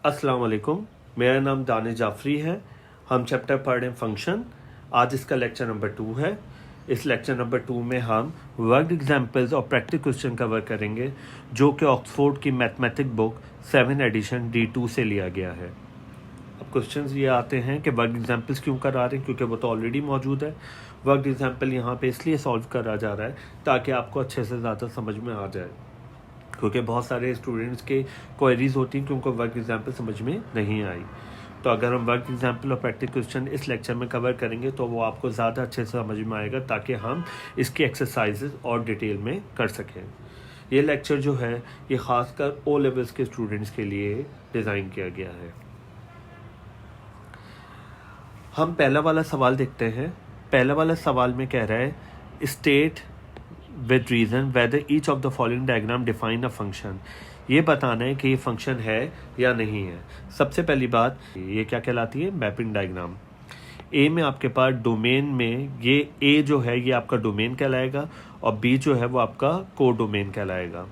अस्सलाम वालेकुम, मेरा नाम दानिश जाफरी है। हम चैप्टर पढ़ रहे हैं फंक्शन। आज इसका लेक्चर नंबर 2 है। इस लेक्चर नंबर 2 में हम वर्कड एग्जांपल्स और प्रैक्टिस क्वेश्चन कवर करेंगे, जो कि ऑक्सफोर्ड की मैथमेटिक बुक 7 एडिशन D2 से लिया गया है। अब क्वेश्चंस ये आते हैं कि वर्कड एग्जांपल्स क्यों करा रहे हैं, क्योंकि वो तो ऑलरेडी मौजूद है। वर्कड एग्जांपल यहाँ पे इसलिए सॉल्व करा जा रहा है ताकि आपको अच्छे से ज़्यादा समझ में आ जाए, क्योंकि बहुत सारे स्टूडेंट्स के क्वेरीज होती हैं कि उनको वर्क एग्जाम्पल समझ में नहीं आई। तो अगर हम वर्क एग्जाम्पल और प्रैक्टिस क्वेश्चन इस लेक्चर में कवर करेंगे तो वो आपको ज़्यादा अच्छे से समझ में आएगा, ताकि हम इसकी एक्सरसाइजेज और डिटेल में कर सकें। ये लेक्चर जो है ये ख़ासकर ओ लेवल्स के स्टूडेंट्स के लिए डिज़ाइन किया गया है। हम पहला वाला सवाल देखते हैं। पहला वाला सवाल में कह रहा है, state with reason weather each of the following diagram define a function. ये बताना है कि ये फंक्शन है या नहीं है। सबसे पहली बात, ये क्या कहलाती है? Mapping diagram. ए में आपके पास डोमेन में ये ए जो है ये आपका डोमेन कहलाएगा और बी जो है वो आपका को डोमेन कहलाएगा।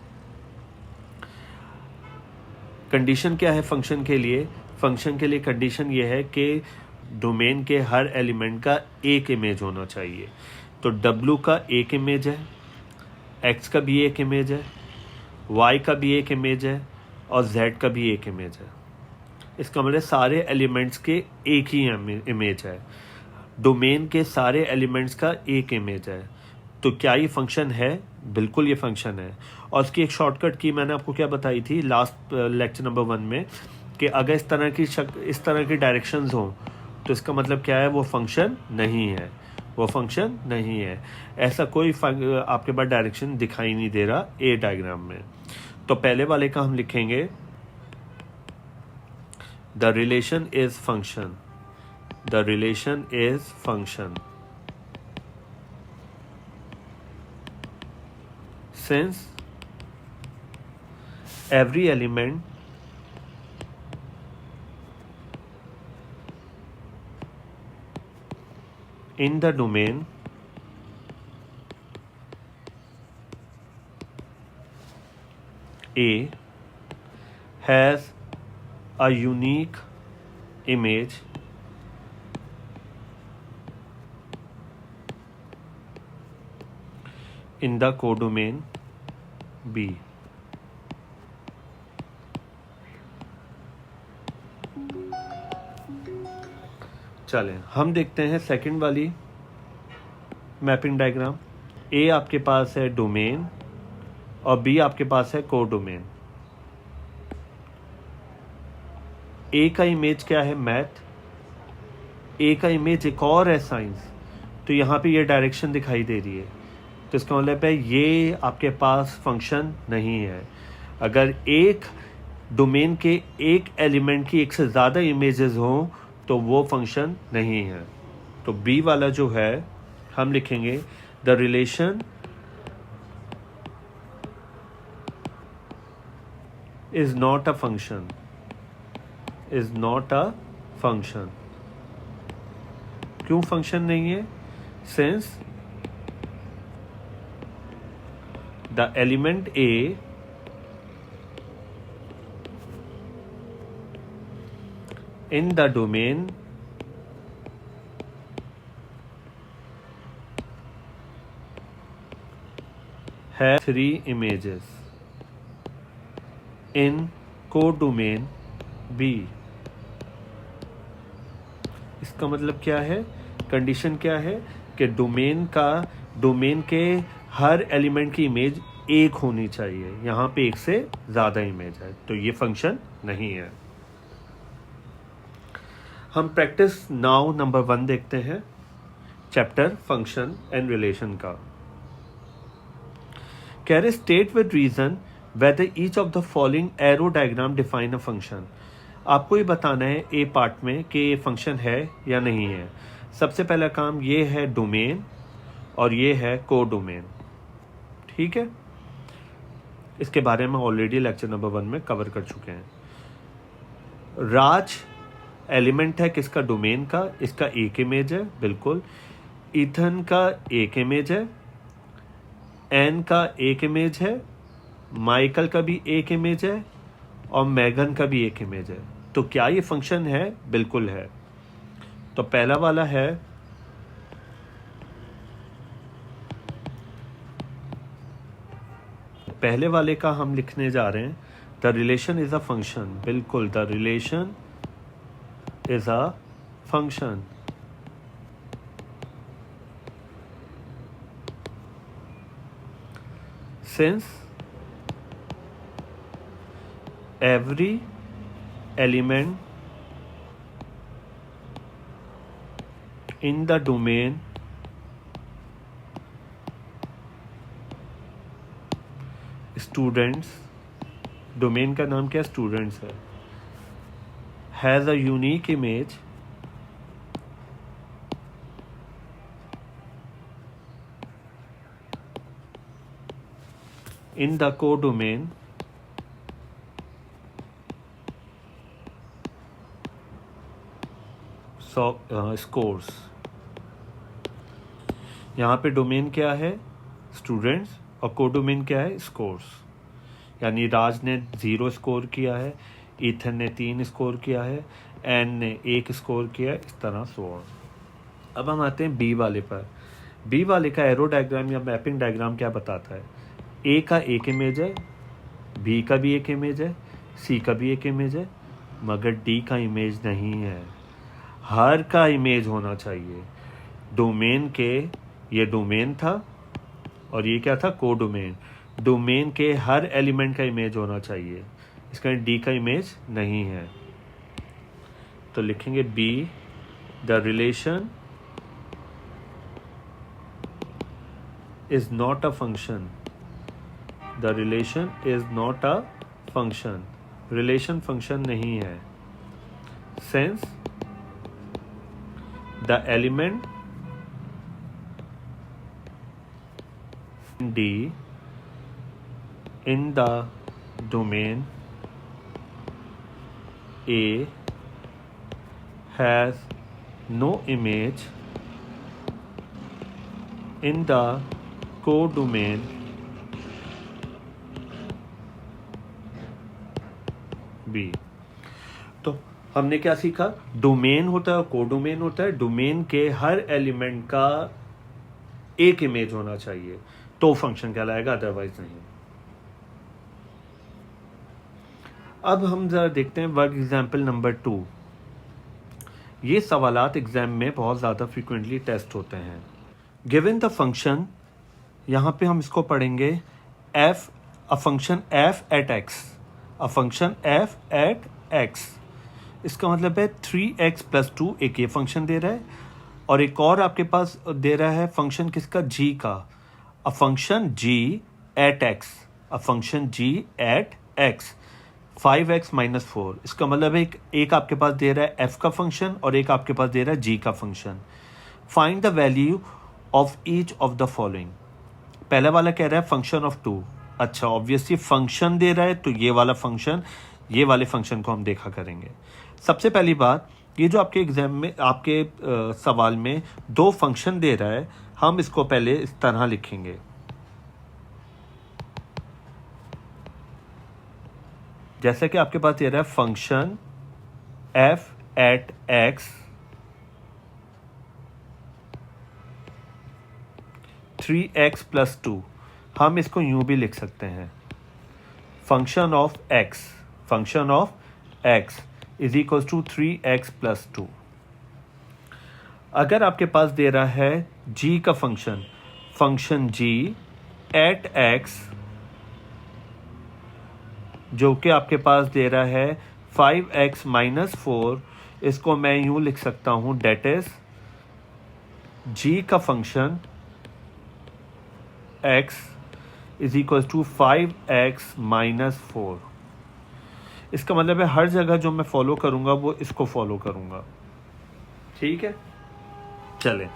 कंडीशन क्या है फंक्शन के लिए? फंक्शन के लिए कंडीशन ये है कि डोमेन के हर एलिमेंट का एक इमेज होना चाहिए। तो W का एक इमेज है, X का भी एक इमेज है, Y का भी एक इमेज है और Z का भी एक इमेज है। इसका मतलब सारे एलिमेंट्स के एक ही इमेज है। डोमेन के सारे एलिमेंट्स का एक इमेज है। तो क्या ये फंक्शन है? बिल्कुल ये फंक्शन है। और उसकी एक शॉर्टकट की मैंने आपको क्या बताई थी लास्ट लेक्चर नंबर 1 में, कि अगर इस तरह की डायरेक्शंस हों तो इसका मतलब क्या है? वो फंक्शन नहीं है। वो फंक्शन नहीं है। ऐसा कोई आपके पास डायरेक्शन दिखाई नहीं दे रहा ए डायग्राम में। तो पहले वाले का हम लिखेंगे the relation is function. The relation is function since every element in the domain A has a unique image in the codomain B. चलें हम देखते हैं सेकंड वाली मैपिंग डायग्राम। ए आपके पास है डोमेन और बी आपके पास है कोडोमेन। ए का इमेज क्या है? मैथ। ए का इमेज एक और है साइंस। तो यहाँ पे ये डायरेक्शन दिखाई दे रही है, तो इसका मतलब है ये आपके पास फंक्शन नहीं है। अगर एक डोमेन के एक एलिमेंट की एक से ज़्यादा इमेजेस हों तो वो फंक्शन नहीं है। तो बी वाला जो है हम लिखेंगे the relation is not a function. Is not a function. क्यों फंक्शन नहीं है? Since the element A in the domain have 3 images in codomain B। इसका मतलब क्या है? कंडीशन क्या है कि डोमेन के हर एलिमेंट की इमेज एक होनी चाहिए। यहाँ पे एक से ज़्यादा इमेज है, तो ये फंक्शन नहीं है। हम प्रैक्टिस नाउ नंबर 1 देखते हैं, चैप्टर फंक्शन एंड रिलेशन का। कह रहे state with reason whether each of the following arrow diagram define a function. आपको ये बताना है ए पार्ट में कि ये फंक्शन है या नहीं है। सबसे पहला काम ये है डोमेन और ये है कोडोमेन। ठीक है, इसके बारे में ऑलरेडी लेक्चर नंबर 1 में कवर कर चुके हैं। राज एलिमेंट है किसका? डोमेन का। इसका एक इमेज है, बिल्कुल। इथन का एक इमेज है, एन का एक इमेज है, माइकल का भी एक इमेज है और मैगन का भी एक इमेज है। तो क्या ये फंक्शन है? बिल्कुल है। तो पहला वाला है पहले वाले का हम लिखने जा रहे हैं the relation is a function. बिल्कुल, the relation is a function. Since every element in the domain students, domain का नाम क्या? students है, has a unique image in the codomain scores। यहाँ पे डोमेन क्या है? स्टूडेंट्स, और कोडोमेन क्या है? स्कोर्स। यानी राज ने 0 स्कोर किया है, ईथन ने 3 स्कोर किया है, एन ने 1 स्कोर किया है, इस तरह सो ऑन। अब हम आते हैं बी वाले पर। बी वाले का एरो डायग्राम या मैपिंग डायग्राम क्या बताता है? ए का एक इमेज है, बी का भी एक इमेज है, सी का भी एक इमेज है, मगर डी का इमेज नहीं है। हर का इमेज होना चाहिए। डोमेन के, ये डोमेन था और ये क्या था? कोडोमेन। डोमेन के हर एलिमेंट का इमेज होना चाहिए, इसका डी का इमेज नहीं है। तो लिखेंगे b, the relation is not a function. The relation is not a function. Relation function नहीं है। Since the element D in the domain A has no image in the codomain B। तो हमने क्या सीखा? डोमेन होता है और codomain होता है। डोमेन के हर एलिमेंट का एक इमेज होना चाहिए तो फंक्शन कहलाएगा, अदरवाइज नहीं। अब हम जरा देखते हैं वर्क एग्जाम्पल नंबर 2। ये सवालात एग्जाम में बहुत ज़्यादा फ्रीक्वेंटली टेस्ट होते हैं। गिवन द फंक्शन, यहाँ पे हम इसको पढ़ेंगे f, a function f at x, a function f at x. इसका मतलब है 3x+2 एक ये फंक्शन दे रहा है, और एक और आपके पास दे रहा है फंक्शन किसका? g का। A function g at x, a function g at x 5x - 4। इसका मतलब है एक आपके पास दे रहा है f का फंक्शन और एक आपके पास दे रहा है g का function. Find the value of each of the following. पहला वाला कह रहा है फंक्शन ऑफ 2। अच्छा, ऑब्वियसली फंक्शन दे रहा है तो ये वाला फंक्शन, ये वाले फंक्शन को हम देखा करेंगे। सबसे पहली बात, ये जो आपके एग्जाम में, आपके सवाल में 2 फंक्शन दे रहा है, हम इसको पहले इस तरह लिखेंगे। जैसे कि आपके पास दे रहा है function f at x 3x+2, हम इसको यूं भी लिख सकते हैं, function of x is equal to 3x+2। अगर आपके पास दे रहा है g का फंक्शन g एट x, जो कि आपके पास दे रहा है 5x - 4, इसको मैं यूं लिख सकता हूं, डेट इज g का function x is equal to 5x - 4। इसका मतलब है हर जगह जो मैं फॉलो करूंगा वो इसको फॉलो करूंगा। ठीक है, चलें।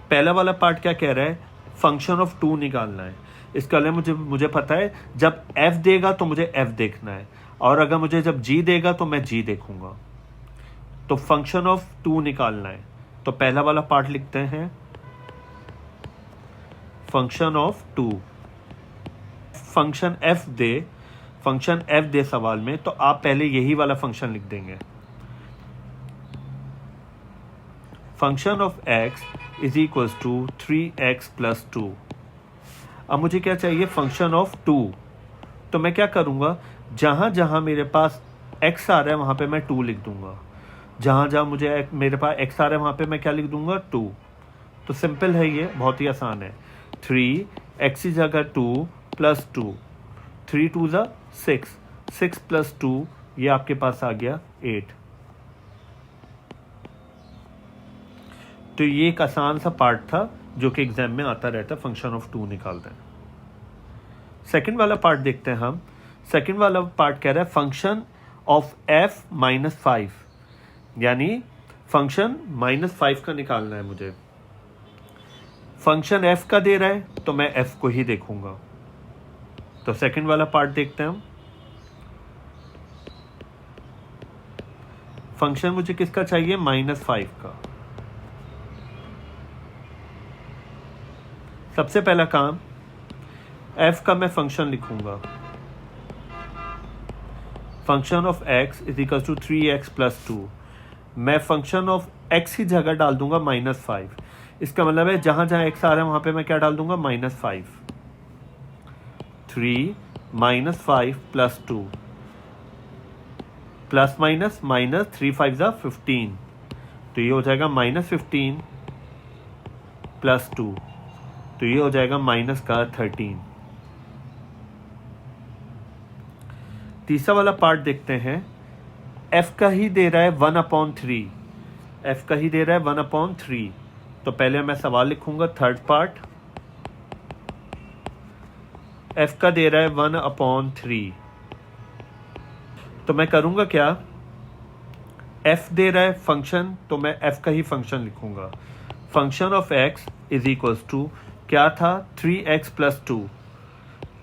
पहला वाला पार्ट क्या कह रहा है? फंक्शन ऑफ 2 निकालना है। इसका मतलब मुझे पता है जब f देगा तो मुझे f देखना है, और अगर मुझे जब g देगा तो मैं g देखूंगा। तो फंक्शन ऑफ 2 निकालना है, तो पहला वाला पार्ट लिखते हैं, फंक्शन ऑफ 2। फंक्शन f दे सवाल में, तो आप पहले यही वाला फंक्शन लिख देंगे। Function of x is equals to 3x plus 2। अब मुझे क्या चाहिए, फंक्शन ऑफ 2। तो मैं क्या करूँगा, जहाँ जहाँ मेरे पास x आ रहा है वहाँ पे मैं 2 लिख दूँगा, जहाँ जहाँ मेरे पास x आ रहा है वहाँ पे मैं क्या लिख दूँगा, 2। तो सिंपल है, ये बहुत ही आसान है। 3x की जगह 2 प्लस 2, 3 2 ज़ा 6, 6 प्लस 2 ये आपके पास आ गया 8। तो ये एक आसान सा पार्ट था जो कि एग्जाम में आता रहता है, फंक्शन ऑफ 2 निकालते हैं। सेकंड वाला पार्ट देखते हैं हम। सेकंड वाला पार्ट कह रहा है फंक्शन ऑफ f माइनस 5, यानी फंक्शन -5 का निकालना है मुझे। फंक्शन f का दे रहा है तो मैं f को ही देखूंगा। तो सेकंड वाला पार्ट देखते हैं हम। फंक्शन मुझे किसका चाहिए, -5 का। सबसे पहला काम, f का मैं फंक्शन लिखूंगा। Function of x is equal to 3x plus 2। मैं फंक्शन ऑफ x की जगह डाल दूंगा -5। इसका मतलब है जहां जहां x आ रहा है वहां पे मैं क्या डाल दूंगा, -5। 3 -5 प्लस 2, प्लस माइनस माइनस 3 5 ज़ा 15, तो ये हो जाएगा -15 प्लस 2, तो ये हो जाएगा माइनस का 13। तीसरा वाला पार्ट देखते हैं। f का ही दे रहा है 1/3, f का ही दे रहा है 1/3। तो पहले मैं सवाल लिखूंगा थर्ड पार्ट। f का दे रहा है 1/3, तो मैं करूंगा क्या, f दे रहा है फंक्शन, तो मैं f का ही फंक्शन लिखूंगा। Function of x is equals to क्या था, 3x प्लस 2,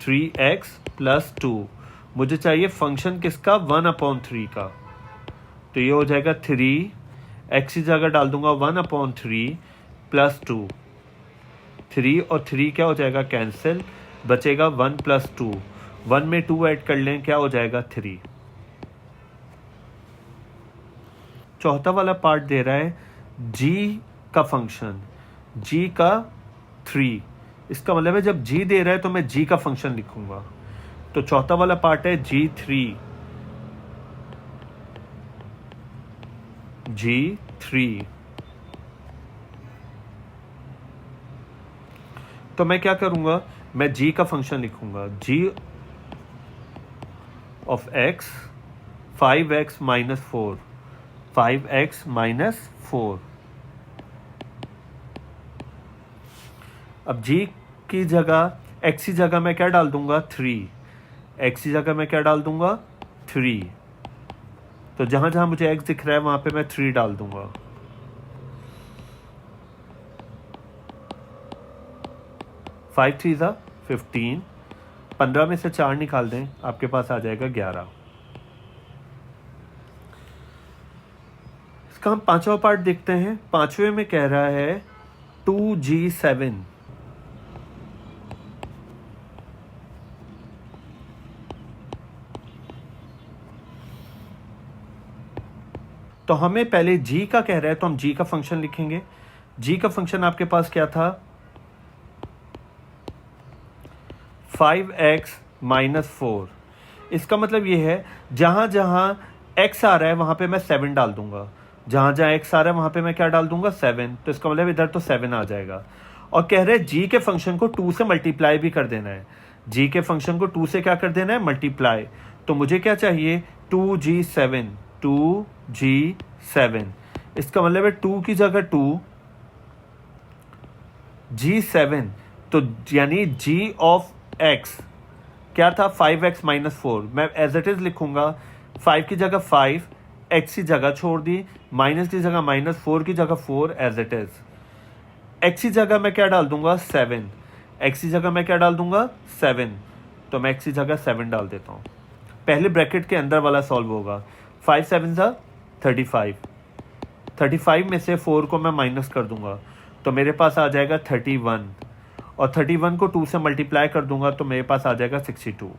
3x प्लस 2। मुझे चाहिए फंक्शन किसका, 1/3 का। तो ये हो जाएगा 3, x की जगह डाल दूंगा 1/3 प्लस 2। 3 और 3 क्या हो जाएगा, कैंसिल, बचेगा 1 प्लस 2। 1 में 2 ऐड कर लें, क्या हो जाएगा 3। चौथा वाला पार्ट दे रहा है g का फंक्शन, g का 3। इसका मतलब है जब g दे रहा है तो मैं g का फंक्शन लिखूंगा। तो चौथा वाला पार्ट है g3, g3। तो मैं क्या करूंगा, मैं g का फंक्शन लिखूंगा, g of x 5x minus 4, 5x minus 4। अब g की जगह, x की जगह मैं क्या डाल दूंगा, 3, x की जगह मैं क्या डाल दूंगा, 3। तो जहां जहां मुझे x दिख रहा है वहां पे मैं 3 डाल दूंगा। फाइव 3 ज़ा 15, 15 में से 4 निकाल दें, आपके पास आ जाएगा 11। इसका हम पांचवा पार्ट देखते हैं। पांचवे में कह रहा है 2g7। तो हमें पहले g का कह रहा है तो हम g का फंक्शन लिखेंगे। g का फंक्शन आपके पास क्या था, 5x माइनस 4। इसका मतलब ये है जहां जहां x आ रहा है वहां पे मैं 7 डाल दूंगा, जहां जहां x आ रहा है वहां पे मैं क्या डाल दूंगा, 7। तो इसका मतलब इधर तो 7 आ जाएगा। और कह रहे हैं g के फंक्शन को 2 से मल्टीप्लाई भी कर देना है। g के फंक्शन को 2 से क्या कर देना है, मल्टीप्लाई। तो मुझे क्या चाहिए, 2g7, 2g7। इसका मतलब है 2 की जगह 2, g7, तो यानी g ऑफ x क्या था, 5x माइनस 4। मैं एज इट इज लिखूंगा, 5 की जगह 5, x की जगह छोड़ दी, माइनस की जगह माइनस, 4 की जगह 4 एज इट इज। x की जगह मैं क्या डाल दूंगा, 7। x की जगह मैं क्या डाल दूंगा, 7। तो मैं x की जगह 7 डाल देता हूँ। पहले ब्रैकेट के अंदर वाला सॉल्व होगा। 5 7 ज़ा 35, 35 में से 4 को मैं माइनस कर दूंगा तो मेरे पास आ जाएगा 31, और 31 को 2 से मल्टीप्लाई कर दूंगा तो मेरे पास आ जाएगा 62।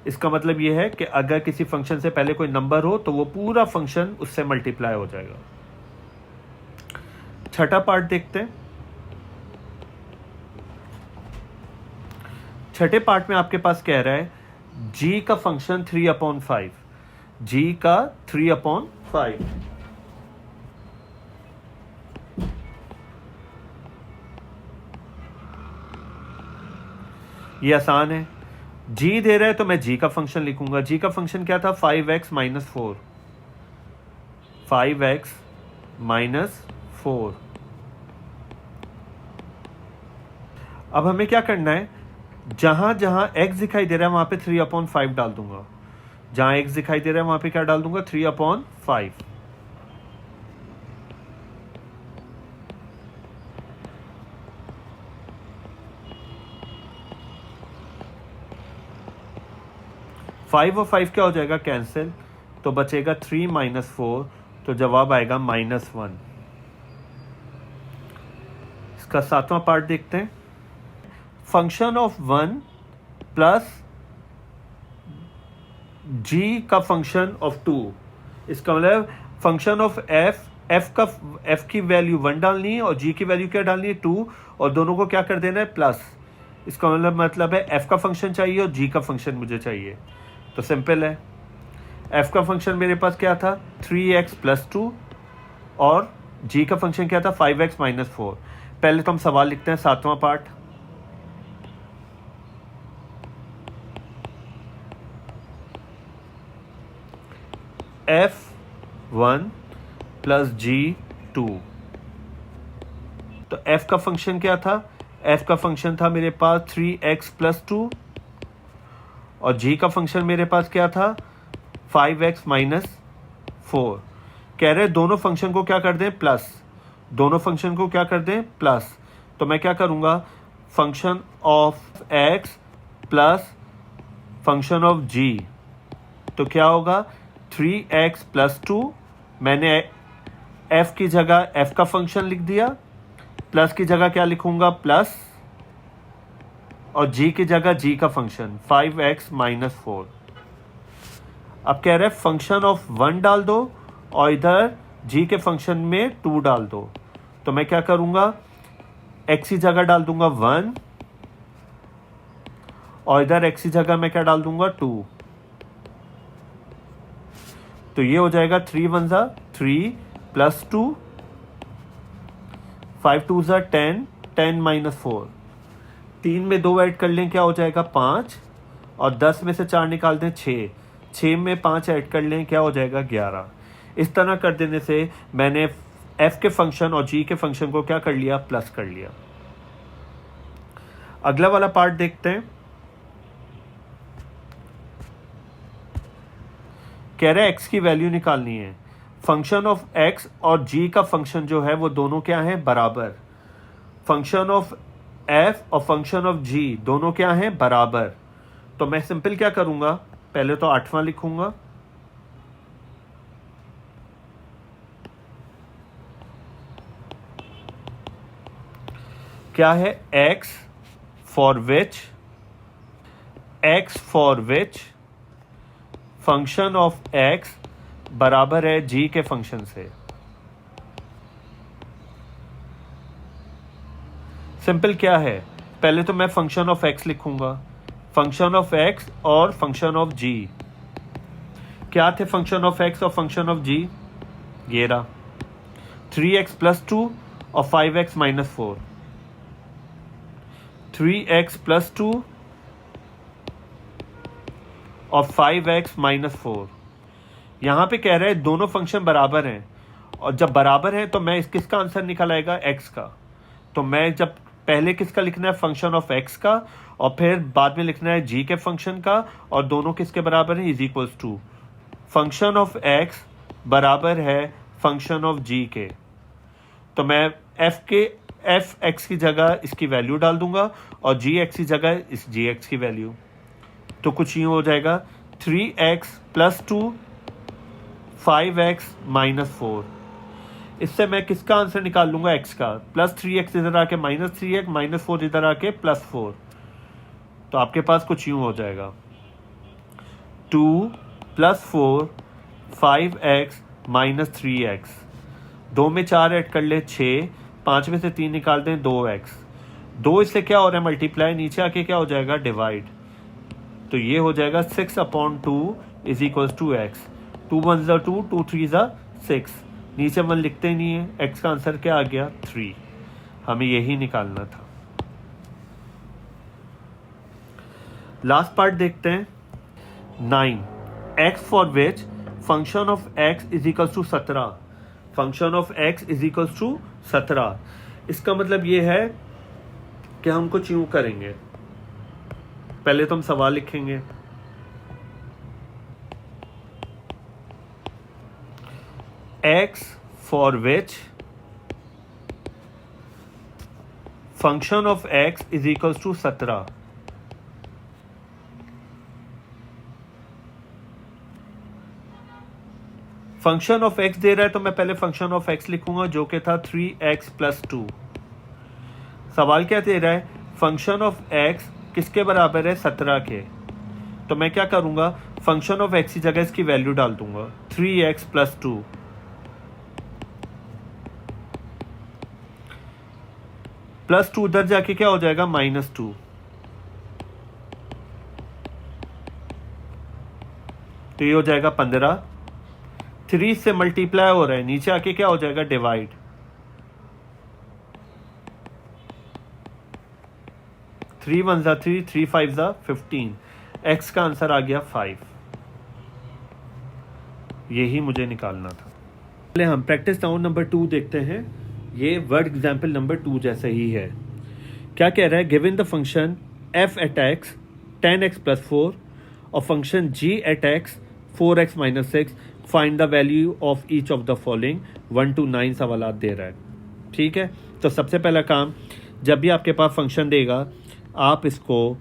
इसका मतलब ये है कि अगर किसी फंक्शन से पहले कोई नंबर हो तो वो पूरा फंक्शन उससे मल्टीप्लाई हो जाएगा। छठा पार्ट देखते हैं। छठे पार्ट में आपके पास कह रहा है g का फंक्शन 3/5, g का 3/5। ये आसान है, g दे रहा है तो मैं g का फंक्शन लिखूंगा। g का फंक्शन क्या था? 5x - 4, 5x - 4। अब हमें क्या करना है, जहां जहां x दिखाई दे रहा है वहां पे 3/5 डाल दूंगा। जहां x दिखाई दे रहा है वहां पे क्या डाल दूंगा? 3/5। फाइव और 5 क्या हो जाएगा? कैंसिल, तो बचेगा 3 - 4, तो जवाब आएगा -1। इसका सातवां पार्ट देखते हैं। फंक्शन ऑफ 1 प्लस g का फंक्शन ऑफ 2। इसका मतलब फंक्शन ऑफ f की वैल्यू 1 डालनी है और g की वैल्यू क्या डालनी है? 2, और दोनों को क्या कर देना है? प्लस। इसका मतलब है f का फंक्शन चाहिए और g का फंक्शन मुझे चाहिए। तो सिंपल है, f का फंक्शन मेरे पास क्या था? 3x + 2, और g का फंक्शन क्या था? 5x - 4। पहले तो हम सवाल लिखते हैं, सातवां पार्ट। f1 + g2। तो f का फंक्शन क्या था? f का फंक्शन था मेरे पास 3x + 2, और g का फंक्शन मेरे पास क्या था? 5x - 4। कह रहे दोनों फंक्शन को क्या कर दें? प्लस। दोनों फंक्शन को क्या कर दें? प्लस। तो मैं क्या करूंगा? Function of x plus function of g, तो क्या होगा? 3x + 2। मैंने f की जगह f का फंक्शन लिख दिया, प्लस की जगह क्या लिखूंगा? प्लस, और g की जगह g का फंक्शन 5x - 4। अब कह रहे हैं फंक्शन ऑफ 1 डाल दो और इधर g के फंक्शन में 2 डाल दो। तो मैं क्या करूंगा? x की जगह डाल दूंगा 1, और इधर x की जगह मैं क्या डाल दूंगा? 2। तो ये हो जाएगा 3 × 1 = 3 + 2, 5 × 2 = 10, 10 - 4। 3 में 2 ऐड कर लें, क्या हो जाएगा? 5, और 10 में से 4 निकाल दें, 6। 6 में 5 ऐड कर लें, क्या हो जाएगा? 11। इस तरह कर देने से मैंने f के फंक्शन और g के फंक्शन को क्या कर लिया? प्लस कर लिया। अगला वाला पार्ट देखते हैं। कह रहे x की वैल्यू निकालनी है। फंक्शन ऑफ x और g का फंक्शन जो है वो दोनों क्या है? बराबर। फंक्शन ऑफ f और फंक्शन ऑफ g दोनों क्या हैं? बराबर। तो मैं सिंपल क्या करूंगा? पहले तो 8वां लिखूंगा, क्या है? x for which function of x बराबर है g के फंक्शन से। सिंपल क्या है? पहले तो मैं फंक्शन ऑफ x लिखूंगा, फंक्शन ऑफ x और फंक्शन ऑफ g। क्या थे फंक्शन ऑफ x और फंक्शन ऑफ g? ये रहा 3x + 2 और 5x - 4। 3x + 2 और 5x - 4। यहां पे कह रहे हैं दोनों फंक्शन बराबर हैं, और जब बराबर हैं तो मैं किसका आंसर निकल आएगा? x का। तो मैं जब पहले किसका लिखना है? फंक्शन ऑफ x का, और फिर बाद में लिखना है g के फंक्शन का, और दोनों किसके बराबर हैं? = फंक्शन ऑफ x बराबर है फंक्शन ऑफ g के। तो मैं f x की जगह इसकी वैल्यू डाल दूंगा और g x की जगह इस g x की वैल्यू। तो कुछ यूं हो जाएगा 3x + 2 5x - 4। इससे मैं किसका आंसर निकाल लूंगा? x का। +3x इधर आके -3x, -4 इधर आके +4। तो आपके पास कुछ यूं हो जाएगा 2 + 4 5x - 3x। 2 में 4 ऐड कर ले 6, 5 में से 3 निकाल दें 2x। 2 इससे क्या हो रहा है मल्टीप्लाई, नीचे आके क्या हो जाएगा डिवाइड, तो ये हो जाएगा 6/2 = x। 2 1 = 2, 2 3 = 6। नीचे 1 लिखते ही नहीं है, x का आंसर क्या आ गया 3। हमें यही निकालना था। लास्ट पार्ट देखते हैं 9, x for which function of x = 17। Function of x = 17। इसका मतलब ये है कि हम कुछ यूं करेंगे, पहले तो हम सवाल लिखेंगे। x for which function of x = 17। Function of x दे रहा है तो मैं पहले फंक्शन ऑफ x लिखूंगा जो कि था 3x + 2। सवाल क्या दे रहा है, फंक्शन ऑफ x किसके बराबर है 17 के। तो मैं क्या करूंगा, फंक्शन ऑफ x की जगह इसकी वैल्यू डाल दूंगा 3x + 2 + 2 उधर जाके क्या हो जाएगा -2। तो ये हो जाएगा 15। 3 से मल्टीप्लाई हो रहा है, नीचे आके क्या हो जाएगा डिवाइड। 3 1 = 3, 3 5 = 15। x का आंसर आ गया 5। यही मुझे निकालना था। पहले हम प्रैक्टिस डाउन नंबर 2 देखते हैं। ये वर्ड एग्जाम्पल नंबर 2 जैसा ही है। क्या कह रहा है, given the function f at x 10x + 4 और function g at x 4x - 6, find the value of each of the following 1 to 9 सवाल दे रहा है। ठीक है, तो सबसे पहला काम, जब भी आपके पास फंक्शन देगा आप इसको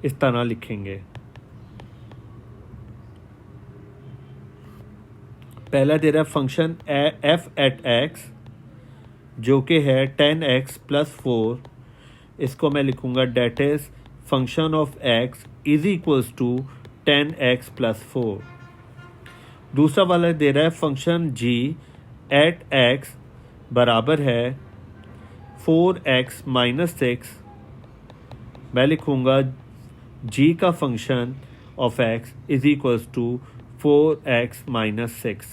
इस तरह लिखेंगे। पहला दे रहा है फंक्शन f at x जो कि है 10x + 4। इसको मैं लिखूंगा that is function of x = 10x + 4। दूसरा वाला दे रहा है फंक्शन g at x बराबर है 4x - 6। मैं लिखूंगा g का फंक्शन ऑफ x = 4x - 6।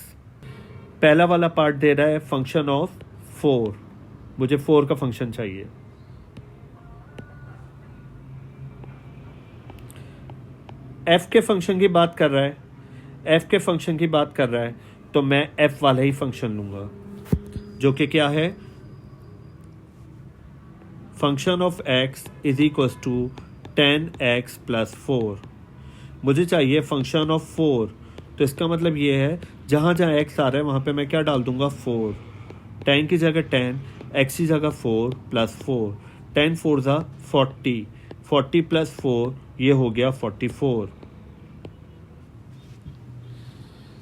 पहला वाला पार्ट दे रहा है फंक्शन ऑफ 4, मुझे 4 का फंक्शन चाहिए। f के फंक्शन की बात कर रहा है, f के फंक्शन की बात कर रहा है, तो मैं f वाला ही फंक्शन लूंगा जो कि क्या है, फंक्शन ऑफ x = 10x + 4। मुझे चाहिए फंक्शन ऑफ 4, तो इसका मतलब ये है जहाँ जहाँ x आ रहा है वहाँ पे मैं क्या डाल दूंगा 4। 10 की जगह 10, x की जगह 4 + 4, 10 4 = 40, 40 + 4 ये हो गया 44।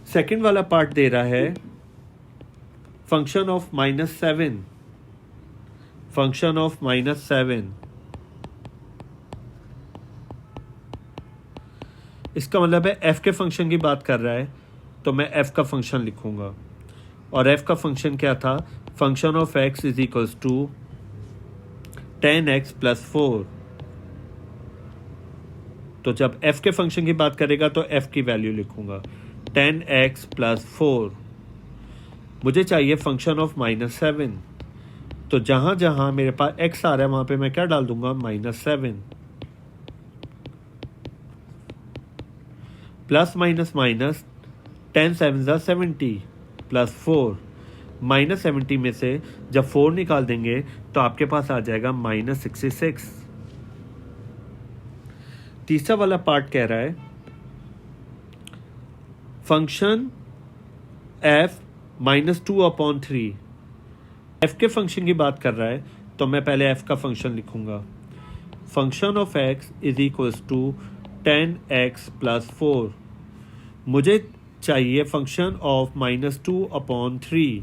सेकंड वाला पार्ट दे रहा है फंक्शन ऑफ -7, फंक्शन ऑफ -7। इसका मतलब है f के फंक्शन की बात कर रहा है, तो मैं f का फंक्शन लिखूंगा। और f का फंक्शन क्या था, फंक्शन ऑफ x = 10x + 4। तो जब f के फंक्शन की बात करेगा तो f की वैल्यू लिखूंगा 10x + 4। मुझे चाहिए फंक्शन ऑफ -7, तो जहाँ जहाँ मेरे पास x आ रहा है वहाँ पे मैं क्या डाल दूंगा -7। प्लस माइनस माइनस 10 7 = 70 + 4 -70 में से जब 4 निकाल देंगे तो आपके पास आ जाएगा -66। तीसरा वाला पार्ट कह रहा है फंक्शन f -2/3। f के फंक्शन की बात कर रहा है, तो मैं पहले f का फंक्शन लिखूंगा। Function of x = 10x + 4। मुझे चाहिए फंक्शन ऑफ -2/3,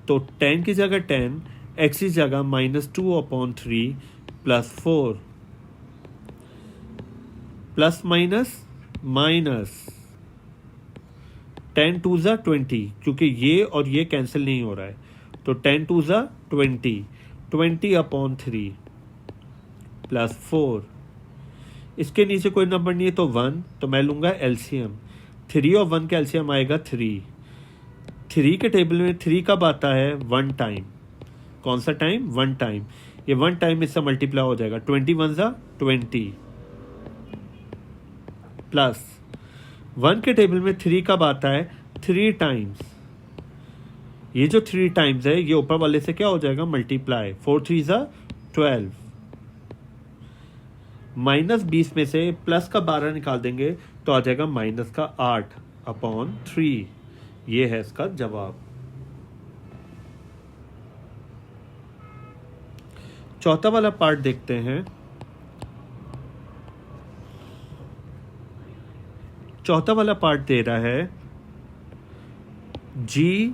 तो 10 की जगह 10, x की जगह -2/3 + 4 प्लस माइनस माइनस 10 टू ज़ा 20, क्योंकि ये और ये कैंसिल नहीं हो रहा है, तो 10 टू ज़ा 20, 20/3 प्लस 4। इसके नीचे कोई नंबर नहीं है तो 1, तो मैं लूँगा एलसीएम। 3 और 1 का एलसीएम आएगा 3। 3 के टेबल में 3 कब आता है? 1 टाइम। कौन सा टाइम? 1 टाइम। ये 1 टाइम इससे मल्टीप्लाई हो जाएगा, 21/20 प्लस 1 के टेबल में 3 कब आता है? 3 टाइम्स। ये जो 3 टाइम्स है ये ऊपर वाले से क्या हो जाएगा? मल्टीप्लाई। 4 3 12। -20 में से प्लस का 12 निकाल देंगे तो आ जाएगा माइनस का 8/3। ये है इसका जवाब। चौथा वाला पार्ट देखते हैं। चौथा वाला पार्ट दे रहा है g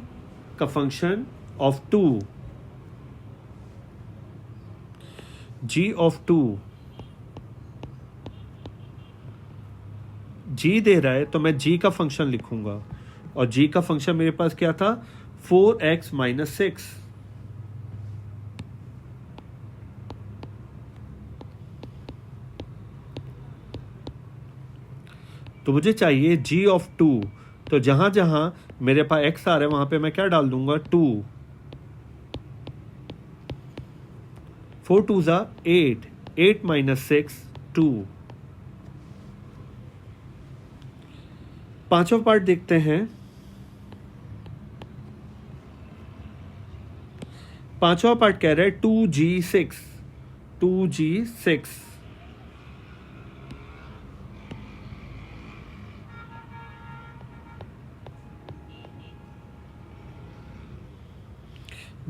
का function of 2, g of 2, g दे रहा है तो मैं g का फंक्शन लिखूंगा, और g का फंक्शन मेरे पास क्या था? 4x - 6। तो मुझे चाहिए g ऑफ 2, तो जहां जहां मेरे पास x आ रहा है वहां पे मैं क्या डाल दूंगा? 2। 4 2 8, 8 - 6 2। पांचवा पार्ट देखते हैं। पांचवा पार्ट कह रहा है 2g6, 2g6।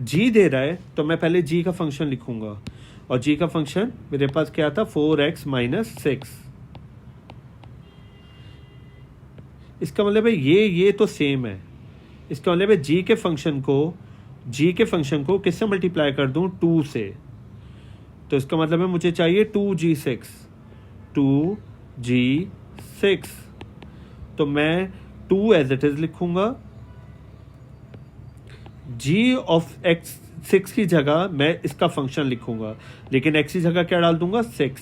g दे रहा है तो मैं पहले g का फंक्शन लिखूंगा, और g का फंक्शन मेरे पास क्या था? 4x - 6। इसका मतलब है ये तो सेम है। इसका मतलब है g के फंक्शन को किससे मल्टीप्लाई कर दूं? 2 से। तो इसका मतलब है मुझे चाहिए 2g6, 2g6। तो मैं 2 एज इट इज लिखूंगा। g ऑफ x 6 की जगह मैं इसका फंक्शन लिखूंगा, लेकिन x की जगह क्या डाल दूंगा? 6।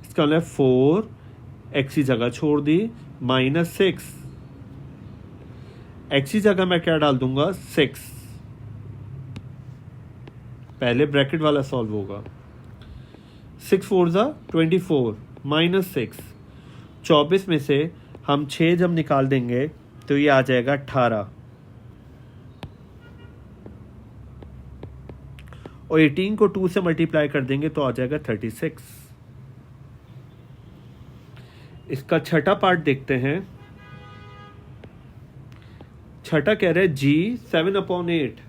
इसका मतलब 4 x की जगह छोड़ दी -6, x की जगह मैं क्या डाल दूंगा? 6। पहले ब्रैकेट वाला सॉल्व होगा। 6 4 24 -6। 24 में से हम 6 जब निकाल देंगे तो ये आ जाएगा 18, और 18 को 2 से मल्टीप्लाई कर देंगे तो आ जाएगा 36। इसका छठा पार्ट देखते हैं। छठा कह रहा है g 7/8।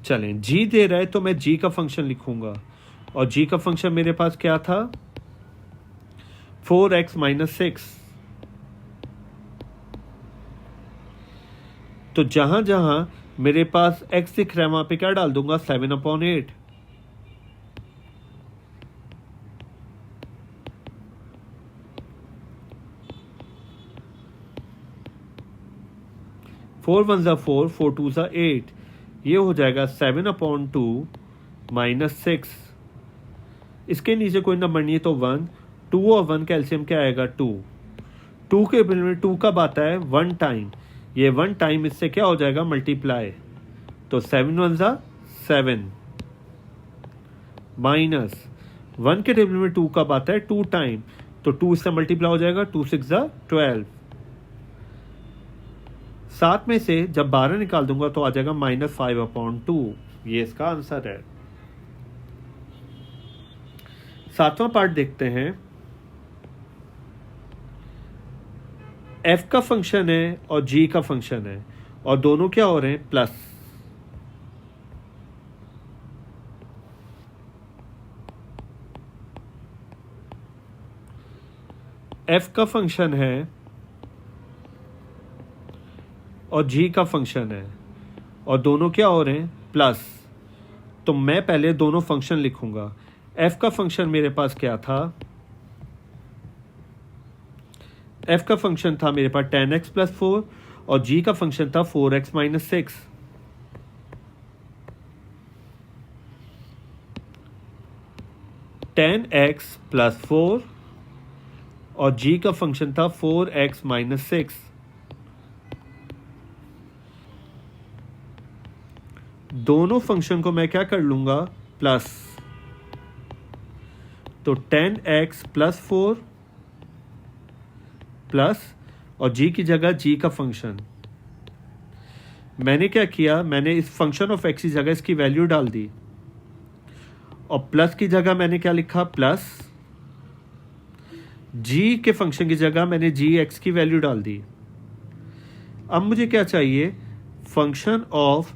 चलें, g दे रहा है तो मैं g का फंक्शन लिखूंगा, और g का फंक्शन मेरे पास क्या था? 4x - 6। तो जहां जहां मेरे पास x दिख रहा है वहां पे क्या डाल दूंगा? 7/8। फोर 1 4, 4 2 8। ये हो जाएगा 7/2 -6। इसके नीचे कोई नंबर नहीं है तो 1। 2 और 1 का एलसीएम क्या आएगा? 2। 2 के बिल में 2 कब आता है? 1 टाइम। ये 1 टाइम इससे क्या हो जाएगा? मल्टीप्लाई। तो 7 1 7 माइनस 1 के टेबल में 2 कब आता है? 2 टाइम। तो 2 इससे मल्टीप्लाई हो जाएगा, 2 6 12। 7 में से जब 12 निकाल दूंगा तो आ जाएगा -5/2। ये इसका आंसर है। सातवां पार्ट देखते हैं। f का फंक्शन है और g का फंक्शन है, और दोनों क्या हो रहे हैं? प्लस। f का फंक्शन है और g का फंक्शन है और दोनों क्या हो रहे हैं प्लस, तो मैं पहले दोनों फंक्शन लिखूंगा। f का फंक्शन मेरे पास क्या था, f का फंक्शन था मेरे पास 10x प्लस 4 और g का फंक्शन था 4x minus 6। Ten x plus 4 और g का फंक्शन था 4x माइनस 6। दोनों फंक्शन को मैं क्या कर लूंगा प्लस, तो 10x प्लस 4 प्लस और g की जगह g का फंक्शन। मैंने क्या किया, मैंने इस फंक्शन ऑफ x की जगह इसकी वैल्यू डाल दी और प्लस की जगह मैंने क्या लिखा प्लस, g के फंक्शन की जगह मैंने gx की वैल्यू डाल दी। अब मुझे क्या चाहिए, फंक्शन ऑफ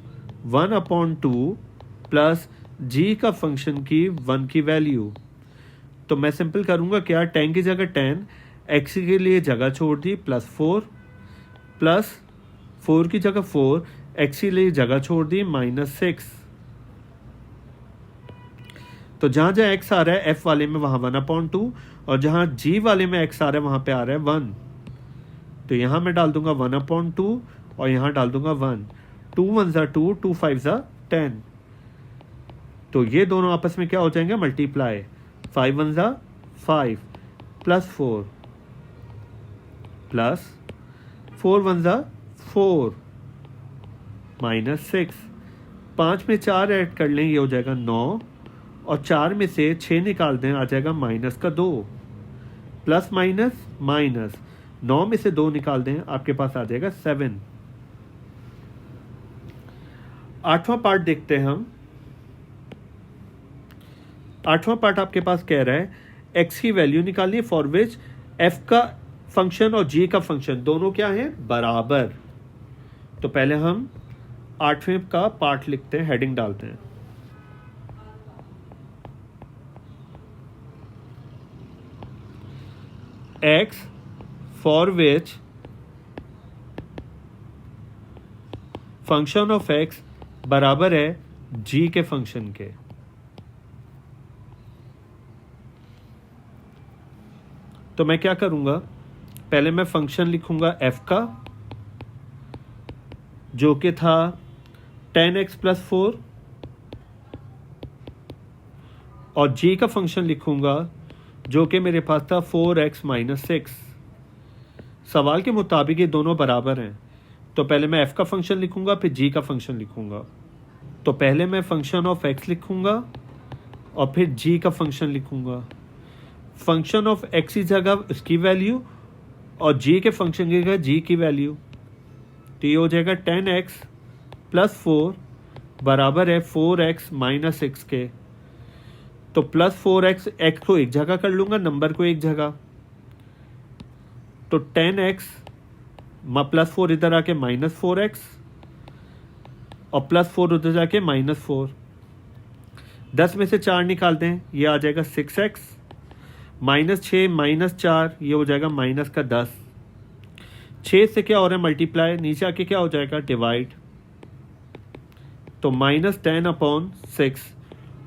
1/2 प्लस g का फंक्शन की 1 की वैल्यू। तो मैं सिंपल करूंगा क्या, 10 की जगह 10, x के लिए जगह छोड़ दी प्लस 4 प्लस 4 की जगह 4, x के लिए जगह छोड़ दी माइनस 6। तो जहां जहां x आ रहा है f वाले में वहां 1/2 और जहां g वाले में x आ रहा है वहां पे आ रहा है 1। तो यहां मैं डाल दूंगा 1/2 और यहां डाल दूंगा 1। 2 1 2, 2 5 10। तो ये दोनों आपस में क्या हो जाएंगे मल्टीप्लाई, 5 1 5 प्लस 4 प्लस 4 1 4 माइनस 6। 5 में 4 ऐड कर लें, ये हो जाएगा 9 और 4 में से 6 निकाल दें, आ जाएगा माइनस का 2 प्लस माइनस माइनस 9 में से 2 निकाल दें, आपके पास आ जाएगा 7। 8वां पार्ट देखते हैं हम। 8वां पार्ट आपके पास कह रहा है x की वैल्यू निकालनी है फॉर विच f का फंक्शन और g का फंक्शन दोनों क्या है बराबर। तो पहले हम 8वें का पार्ट लिखते हैं, हेडिंग डालते हैं। x for which function of x बराबर है g के फंक्शन के। तो मैं क्या करूंगा, पहले मैं फंक्शन लिखूंगा f का जो कि था 10x प्लस 4 और g का फंक्शन लिखूंगा जो कि मेरे पास था 4x माइनस 6। सवाल के मुताबिक ये दोनों बराबर हैं, तो पहले मैं f का फंक्शन लिखूंगा फिर g का फंक्शन लिखूंगा। तो पहले मैं फंक्शन ऑफ x लिखूंगा और फिर g का फंक्शन लिखूंगा। फंक्शन ऑफ x की जगह उसकी वैल्यू और g के फंक्शन की जगह g की वैल्यू। तो ये हो जाएगा 10x प्लस 4 बराबर है 4x माइनस 6 के। तो प्लस 4x, x को एक जगह कर लूंगा, नंबर को एक जगह। तो 10x प्लस 4 इधर आके माइनस 4x और प्लस 4 उधर जाके माइनस 4। 10 में से 4 निकाल दें, ये आ जाएगा 6x माइनस 6 माइनस 4, ये हो जाएगा माइनस का 10। 6 से क्या हो रहा है मल्टीप्लाई, नीचे आके क्या हो जाएगा डिवाइड। तो माइनस 10/6,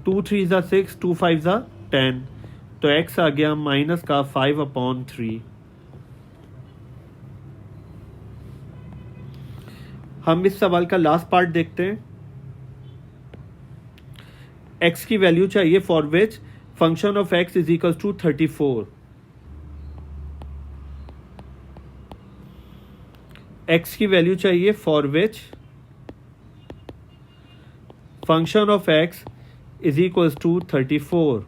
2 3 6, 2 5 10। तो x आ गया माइनस का 5/3। हम इस सवाल का लास्ट पार्ट देखते हैं। x की वैल्यू चाहिए for which function of x is equal to 34। x की वैल्यू चाहिए for which function of x is equal to 34।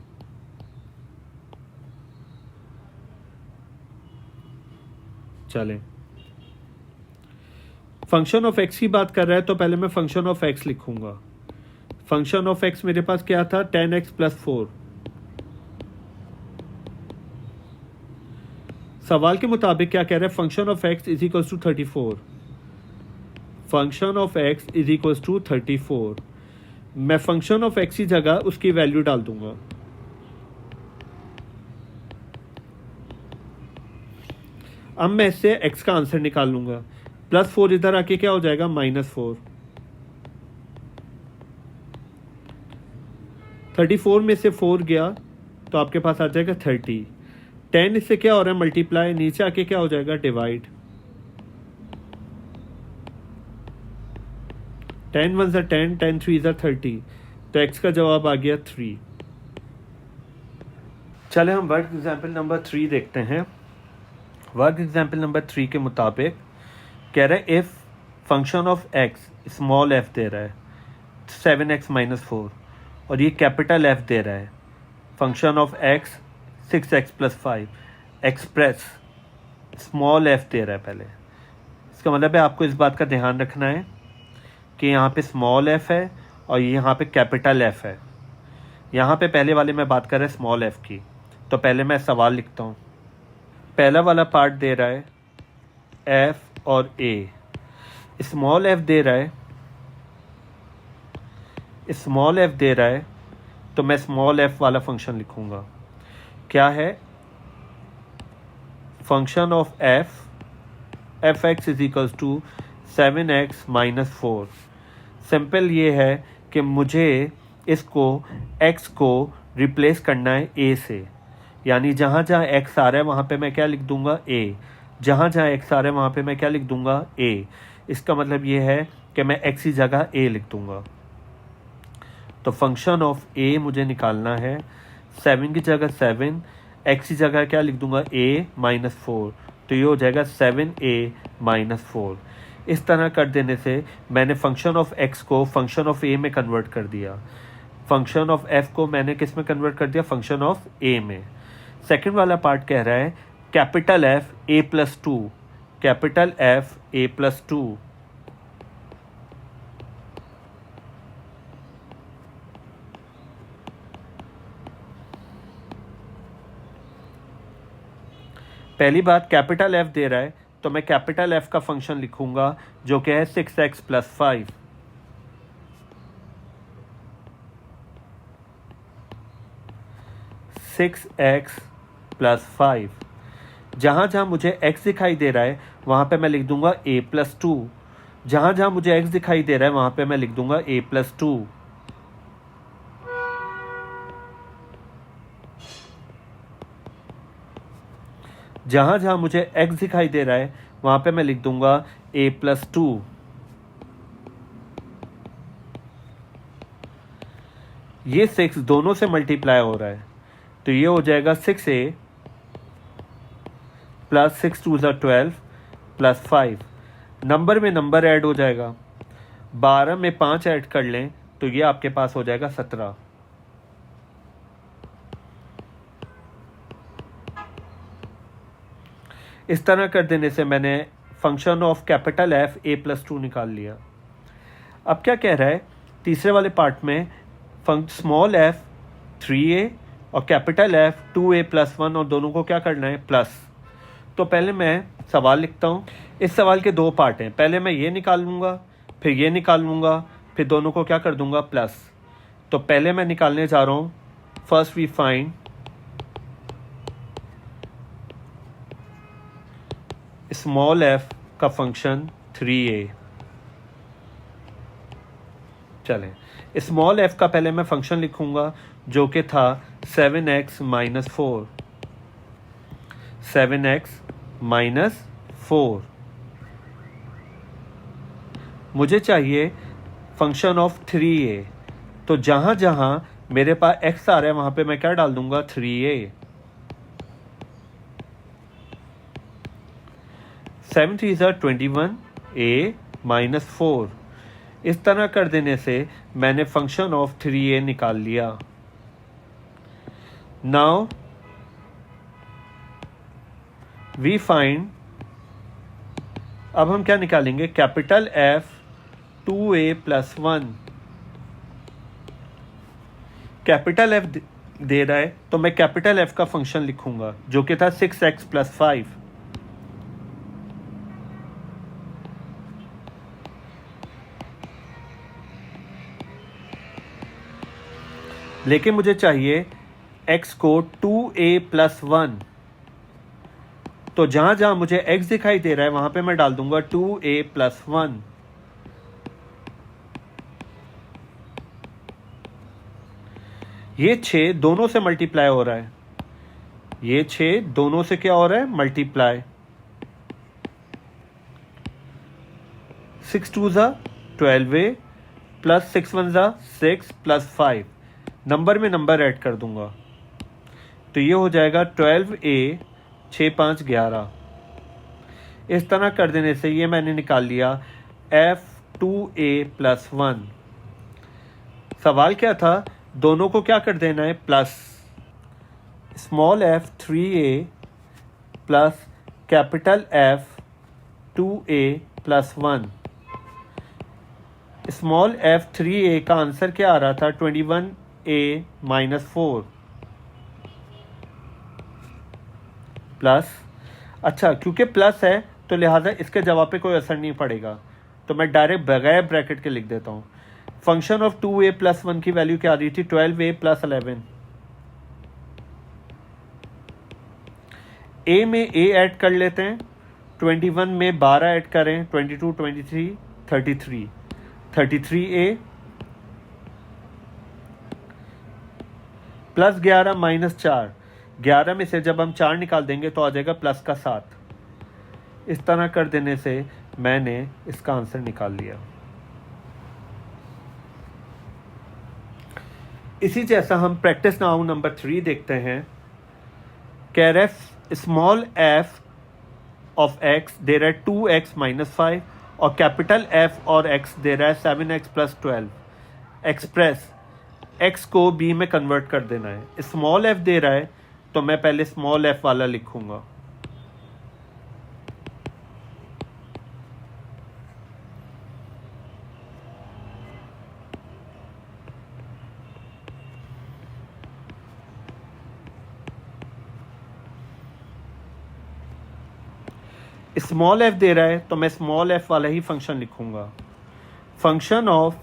चलें, फंक्शन ऑफ x की बात कर रहा है तो पहले मैं फंक्शन ऑफ x लिखूंगा। फंक्शन ऑफ x मेरे पास क्या था 10x प्लस 4। सवाल के मुताबिक क्या कह रहा है, function of x is equal to 34। Function of x is equal to 34। मैं फंक्शन ऑफ x की जगह उसकी वैल्यू डाल दूंगा। अब मैं इससे x का आंसर निकाल लूंगा। +4 इधर आके क्या हो जाएगा, -4। 34 में से 4 गया तो आपके पास आ जाएगा 30। 10 इससे क्या हो रहा है, मल्टीप्लाई, नीचे आके क्या हो जाएगा, डिवाइड। 10 1 ज़ा 10, 10 3 ज़ा 30, तो x का जवाब आ गया 3। चले हम वर्क एग्जाम्पल नंबर 3 देखते हैं। वर्क एग्जाम्पल नंबर 3 के मुताबिक कह रहा है if function of x small f दे रहा है 7x - 4 और ये कैपिटल f दे रहा है function of x 6x + 5, express small f दे रहा है पहले। इसका मतलब है आपको इस बात का ध्यान रखना है कि यहाँ पे स्मॉल f है और यहाँ पे कैपिटल f है। यहाँ पे पहले वाले में बात कर रहे हैं स्मॉल f की, तो पहले मैं सवाल लिखता हूँ। पहला वाला पार्ट दे रहा है f और a, स्मॉल f दे रहा है, स्मॉल f दे रहा है, तो मैं स्मॉल f वाला फंक्शन लिखूँगा। क्या है, function of f(x) = 7x - 4। Simple ये है कि मुझे इसको x को रिप्लेस करना है a से, यानी जहाँ जहाँ x आ रहा है वहाँ पे मैं क्या लिख दूँगा, a। जहाँ जहाँ x आ रहा है वहाँ पे मैं क्या लिख दूँगा, a। इसका मतलब ये है कि मैं x की जगह a लिख दूँगा। तो फंक्शन ऑफ a मुझे निकालना है, 7 की जगह 7, x की जगह क्या लिख दूँगा, a - 4, तो ये हो जाएगा 7a - 4। इस तरह कर देने से मैंने फंक्शन ऑफ x को फंक्शन ऑफ a में कन्वर्ट कर दिया। फंक्शन ऑफ f को मैंने किस में कन्वर्ट कर दिया, फंक्शन ऑफ a में। सेकंड वाला पार्ट कह रहा है capital F a+2, capital F a+2, पहली बात कैपिटल F दे रहा है तो मैं कैपिटल F का फंक्शन लिखूंगा जो कि है 6x + 5। +5। जहाँ जहाँ मुझे x दिखाई दे रहा है वहाँ पे मैं लिख दूंगा a+2। जहाँ जहाँ मुझे x दिखाई दे रहा है वहाँ पे मैं लिख दूंगा a+2। जहाँ जहाँ मुझे x दिखाई दे रहा है वहाँ पे मैं लिख दूंगा a+2। ये 6 दोनों से मल्टीप्लाई हो रहा है तो ये हो जाएगा 6a + 6 2 = 12 + 5। नंबर में नंबर ऐड हो जाएगा, 12 में 5 ऐड कर लें तो ये आपके पास हो जाएगा 17। इस तरह कर देने से मैंने function of capital F a+2 निकाल लिया। अब क्या कह रहा है, तीसरे वाले पार्ट में स्मॉल f 3a और कैपिटल F 2a + 1 और दोनों को क्या करना है, प्लस। तो पहले मैं सवाल लिखता हूँ। इस सवाल के दो पार्ट हैं, पहले मैं ये निकाल लूँगा, फिर ये निकाल लूँगा, फिर दोनों को क्या कर दूँगा, प्लस। तो पहले मैं निकालने जा रहा हूँ, first we find small f का फंक्शन 3a। चलें, स्मॉल f का पहले मैं फंक्शन लिखूंगा जो कि था 7x - 4। 7x - 4 मुझे चाहिए फंक्शन ऑफ 3a। तो जहाँ जहाँ मेरे पास x आ रहा है वहाँ पे मैं क्या डाल दूंगा, 3a। 7 3 = 21, a - 4। इस तरह कर देने से मैंने फंक्शन ऑफ 3a निकाल लिया। नाउ वी फाइंड, अब हम क्या निकालेंगे, capital F 2a + 1। Capital F दे रहा है तो मैं कैपिटल F का फंक्शन लिखूंगा जो कि था 6x + 5। लेकिन मुझे चाहिए x को 2a + 1। तो जहां जहां मुझे x दिखाई दे रहा है वहां पे मैं डाल दूंगा 2a प्लस 1। ये 6 दोनों से मल्टीप्लाई हो रहा है, ये 6 दोनों से क्या हो रहा है, मल्टीप्लाई। 6 2 ज़ा 12a प्लस 6 1 ज़ा 6 प्लस 5, नंबर में नंबर ऐड कर दूंगा तो ये हो जाएगा 12a 6 5 11। इस तरह कर देने से ये मैंने निकाल लिया f2a प्लस 1। सवाल क्या था, दोनों को क्या कर देना है, plus. Small f 3a plus capital F 2a plus 1। Small f 3a का आंसर क्या आ रहा था, 21a माइनस 4 प्लस। अच्छा, क्योंकि प्लस है तो लिहाजा इसके जवाब पे कोई असर नहीं पड़ेगा, तो मैं डायरेक्ट बगैर ब्रैकेट के लिख देता हूँ। फंक्शन ऑफ 2a प्लस 1 की वैल्यू क्या आ रही थी, 12a प्लस 11। a में a ऐड कर लेते हैं, 21 में 12 ऐड करें, 22 23 33 33a प्लस 11 माइनस 4। 11 में से जब हम 4 निकाल देंगे तो आ जाएगा प्लस का 7। इस तरह कर देने से मैंने इसका आंसर निकाल लिया। इसी जैसा हम प्रैक्टिस नाउ नंबर 3 देखते हैं। कह रहे स्मॉल f ऑफ x दे रहा है 2x माइनस 5 और कैपिटल F और x दे रहा है 7x प्लस 12। एक्सप्रेस x को b में कन्वर्ट कर देना है। स्मॉल f दे रहा है तो मैं पहले स्मॉल f वाला लिखूंगा। स्मॉल f दे रहा है तो मैं स्मॉल f वाला ही फंक्शन लिखूंगा। Function of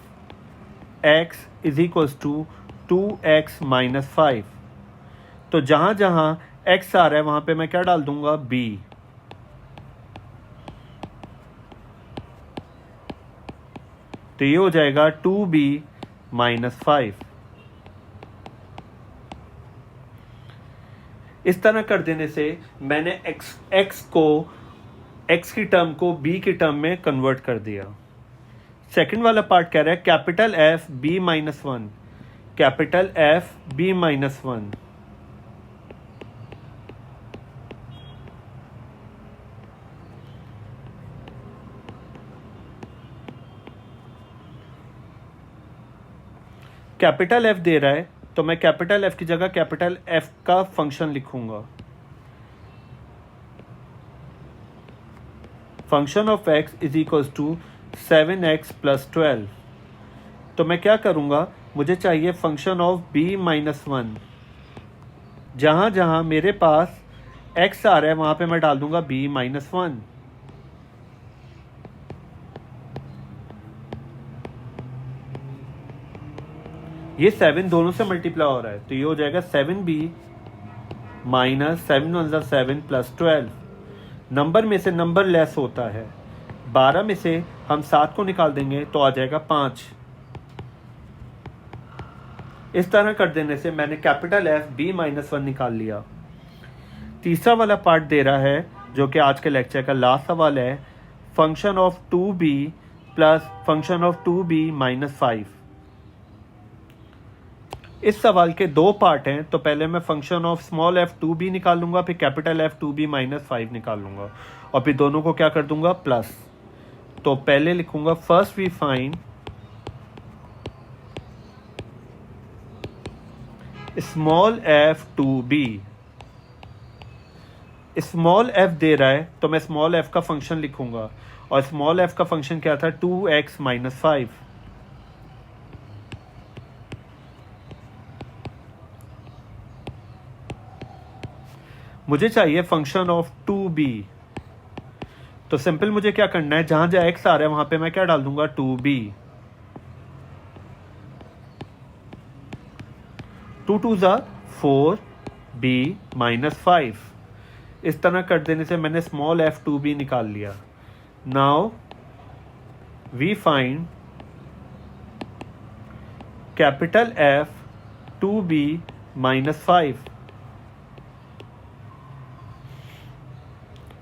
x is equals to 2x minus 5। तो जहां जहां x आ रहा है वहां पे मैं क्या डाल दूंगा, b। तो ये हो जाएगा 2b माइनस 5। इस तरह कर देने से मैंने x को x की टर्म को b की टर्म में कन्वर्ट कर दिया। सेकंड वाला पार्ट कह रहा है capital F b minus 1, capital F b minus 1। Capital F दे रहा है तो मैं कैपिटल F की जगह कैपिटल F का फंक्शन लिखूंगा। Function of x is equals to 7x plus 12। तो मैं क्या करूंगा, मुझे चाहिए फंक्शन ऑफ b माइनस 1। जहां जहां मेरे पास x आ रहा है वहां पे मैं डाल दूंगा b माइनस 1। ये 7 दोनों से मल्टीप्लाई हो रहा है तो ये हो जाएगा 7b माइनस 7 1 7 प्लस 12। नंबर में से नंबर लेस होता है, 12 में से हम 7 को निकाल देंगे तो आ जाएगा 5। इस तरह कर देने से मैंने कैपिटल F b माइनस 1 निकाल लिया। तीसरा वाला पार्ट दे रहा है जो कि आज के लेक्चर का लास्ट सवाल है, function of 2b plus function of 2b minus 5। इस सवाल के दो पार्ट हैं, तो पहले मैं function of small f 2b निकालूंगा, फिर कैपिटल F 2b माइनस 5 निकालूंगा और फिर दोनों को क्या कर दूंगा, प्लस। तो पहले लिखूंगा first we find small f 2b। Small f दे रहा है तो मैं स्मॉल f का फंक्शन लिखूंगा और स्मॉल f का फंक्शन क्या था, 2x माइनस 5। मुझे चाहिए फंक्शन ऑफ 2b। तो सिंपल मुझे क्या करना है, जहां जहां x आ रहा है वहां पे मैं क्या डाल दूंगा, 2b। 2 2 ज़ा 4b माइनस 5। इस तरह कर देने से मैंने स्मॉल f2b निकाल लिया। Now we find capital F2b minus 5।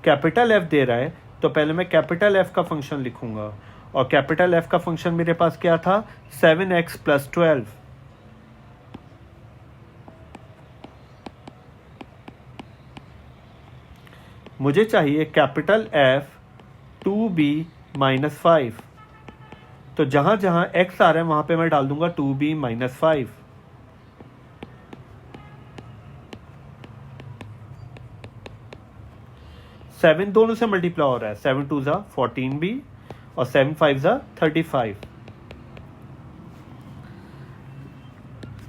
Capital F दे रहा है तो पहले मैं कैपिटल F का फंक्शन लिखूंगा, और कैपिटल F का फंक्शन मेरे पास क्या था, 7x + 12। मुझे चाहिए कैपिटल F2b माइनस 5। तो जहां जहां x आ रहा है वहां पे मैं डाल दूंगा 2b माइनस 5। सेवन दोनों से मल्टीप्लाई हो रहा है, 7 2 ज़ा 14b और 7 5 ज़ा 35।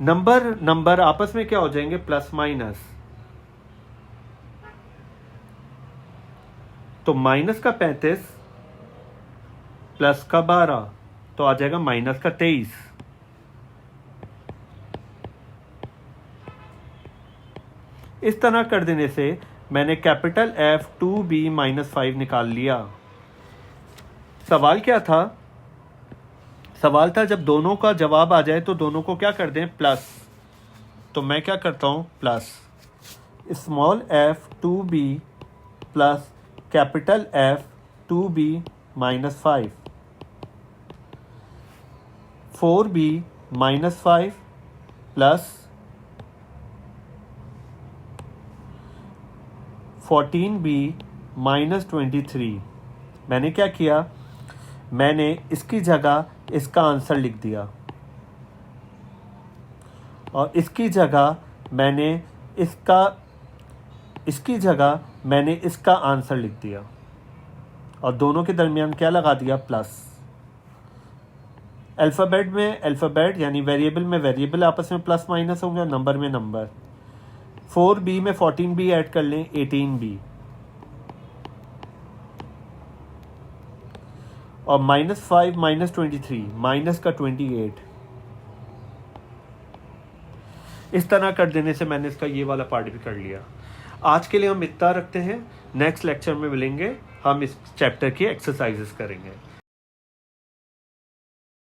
नंबर आपस में क्या हो जाएंगे, प्लस माइनस। तो माइनस का 35 प्लस का 12 तो आ जाएगा माइनस का 23। इस तरह कर देने से मैंने कैपिटल F2b माइनस 5 निकाल लिया। सवाल क्या था, सवाल था जब दोनों का जवाब आ जाए तो दोनों को क्या कर दें, प्लस। तो मैं क्या करता हूं, plus small f2b plus capital F2b minus 5, 4b minus 5 plus 14b minus 23। मैंने क्या किया, मैंने इसकी जगह इसका आंसर लिख दिया, और इसकी जगह मैंने इसका आंसर लिख दिया, और दोनों के दरमियान क्या लगा दिया, प्लस। अल्फ़ाबेट यानी वेरिएबल में वेरिएबल आपस में प्लस माइनस होंगे, नंबर में नंबर। 4b में 14b ऐड कर लें, 18b, और माइनस 5 माइनस 23 माइनस का 28। इस तरह कर देने से मैंने इसका ये वाला पार्ट भी कर लिया। आज के लिए हम इतना रखते हैं, नेक्स्ट लेक्चर में मिलेंगे, हम इस चैप्टर की एक्सरसाइजेस करेंगे।